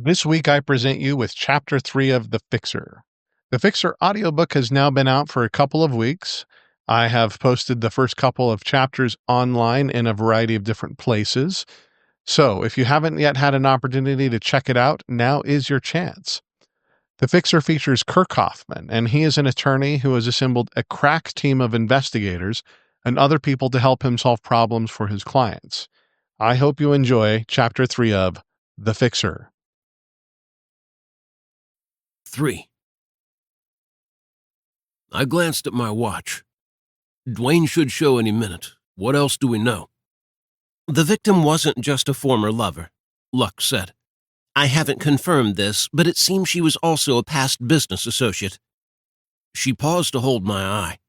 This week, I present you with Chapter 3 of The Fixer. The Fixer audiobook has now been out for a couple of weeks. I have posted the first couple of chapters online in a variety of different places. So, if you haven't yet had an opportunity to check it out, now is your chance. The Fixer features Kirk Hoffman, and he is an attorney who has assembled a crack team of investigators and other people to help him solve problems for his clients. I hope you enjoy Chapter 3 of The Fixer. 3. I glanced at my watch. Dwayne should show any minute. What else do we know? The victim wasn't just a former lover, Lux said. I haven't confirmed this, but it seems she was also a past business associate. She paused to hold my eye.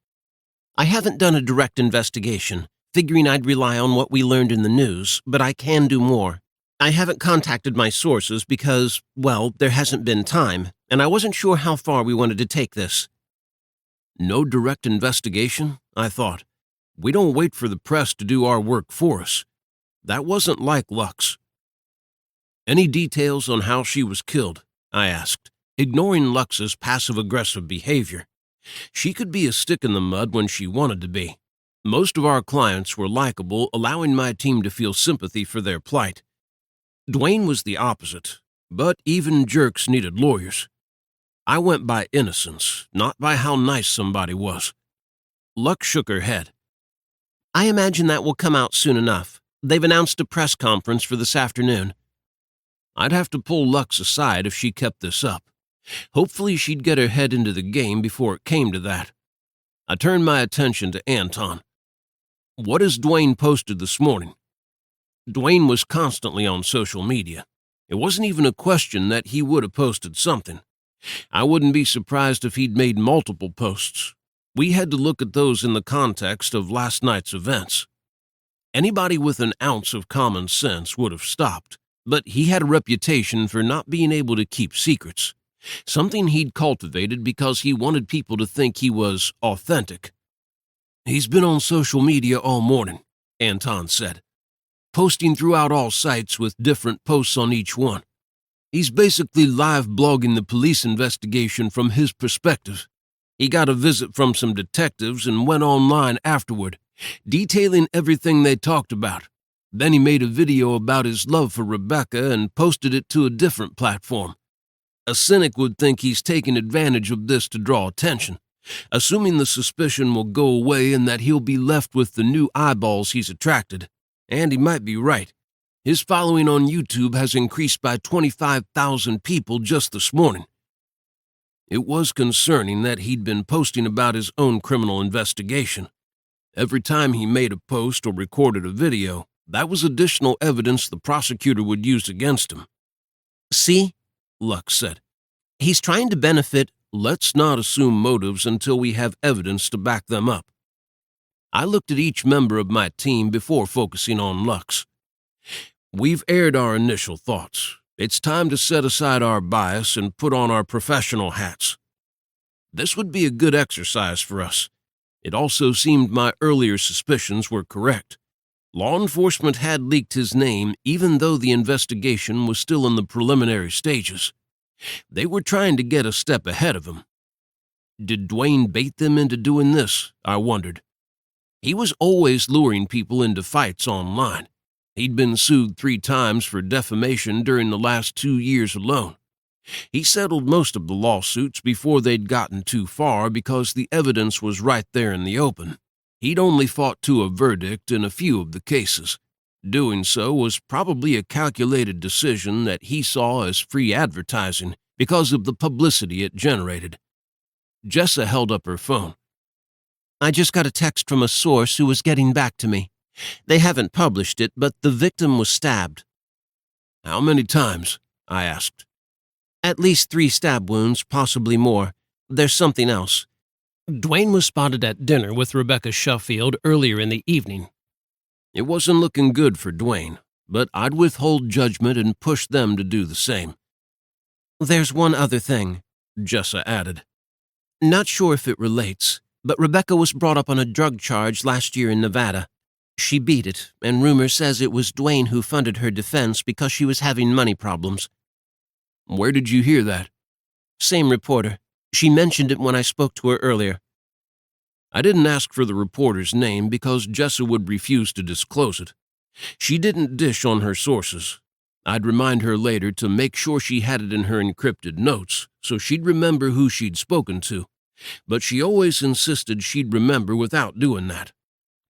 I haven't done a direct investigation, figuring I'd rely on what we learned in the news, but I can do more. I haven't contacted my sources because, well, there hasn't been time, and I wasn't sure how far we wanted to take this. No direct investigation, I thought. We don't wait for the press to do our work for us. That wasn't like Lux. Any details on how she was killed? I asked, ignoring Lux's passive-aggressive behavior. She could be a stick in the mud when she wanted to be. Most of our clients were likable, allowing my team to feel sympathy for their plight. Dwayne was the opposite, but even jerks needed lawyers. I went by innocence, not by how nice somebody was. Lux shook her head. I imagine that will come out soon enough. They've announced a press conference for this afternoon. I'd have to pull Lux aside if she kept this up. Hopefully she'd get her head into the game before it came to that. I turned my attention to Anton. What has Dwayne posted this morning? Dwayne was constantly on social media. It wasn't even a question that he would have posted something. I wouldn't be surprised if he'd made multiple posts. We had to look at those in the context of last night's events. Anybody with an ounce of common sense would have stopped, but he had a reputation for not being able to keep secrets, something he'd cultivated because he wanted people to think he was authentic. He's been on social media all morning, Anton said, posting throughout all sites with different posts on each one. He's basically live blogging the police investigation from his perspective. He got a visit from some detectives and went online afterward, detailing everything they talked about. Then he made a video about his love for Rebecca and posted it to a different platform. A cynic would think he's taking advantage of this to draw attention, assuming the suspicion will go away and that he'll be left with the new eyeballs he's attracted. And he might be right. His following on YouTube has increased by 25,000 people just this morning. It was concerning that he'd been posting about his own criminal investigation. Every time he made a post or recorded a video, that was additional evidence the prosecutor would use against him. See? Lux said. He's trying to benefit. Let's not assume motives until we have evidence to back them up. I looked at each member of my team before focusing on Lux. We've aired our initial thoughts. It's time to set aside our bias and put on our professional hats. This would be a good exercise for us. It also seemed my earlier suspicions were correct. Law enforcement had leaked his name even though the investigation was still in the preliminary stages. They were trying to get a step ahead of him. Did Dwayne bait them into doing this? I wondered. He was always luring people into fights online. He'd been sued 3 times for defamation during the last 2 years alone. He settled most of the lawsuits before they'd gotten too far because the evidence was right there in the open. He'd only fought to a verdict in a few of the cases. Doing so was probably a calculated decision that he saw as free advertising because of the publicity it generated. Jessa held up her phone. I just got a text from a source who was getting back to me. They haven't published it, but the victim was stabbed. How many times? I asked. At least 3 stab wounds, possibly more. There's something else. Dwayne was spotted at dinner with Rebecca Shuffield earlier in the evening. It wasn't looking good for Dwayne, but I'd withhold judgment and push them to do the same. There's one other thing, Jessa added. Not sure if it relates, but Rebecca was brought up on a drug charge last year in Nevada. She beat it, and rumor says it was Dwayne who funded her defense because she was having money problems. Where did you hear that? Same reporter. She mentioned it when I spoke to her earlier. I didn't ask for the reporter's name because Jessa would refuse to disclose it. She didn't dish on her sources. I'd remind her later to make sure she had it in her encrypted notes so she'd remember who she'd spoken to, but she always insisted she'd remember without doing that.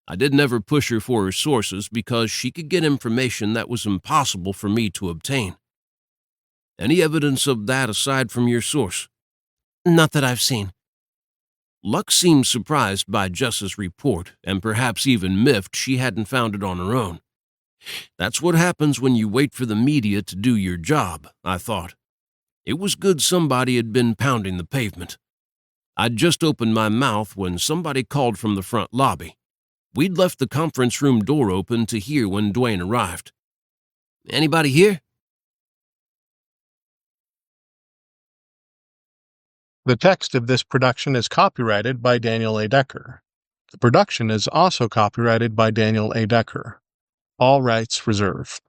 I didn't ever push her for her sources because she could get information that was impossible for me to obtain. Any evidence of that aside from your source? Not that I've seen. Lux seemed surprised by Jessa's report and perhaps even miffed she hadn't found it on her own. That's what happens when you wait for the media to do your job, I thought. It was good somebody had been pounding the pavement. I'd just opened my mouth when somebody called from the front lobby. We'd left the conference room door open to hear when Dwayne arrived. Anybody here? The text of this production is copyrighted by Daniel A. Decker. The production is also copyrighted by Daniel A. Decker. All rights reserved.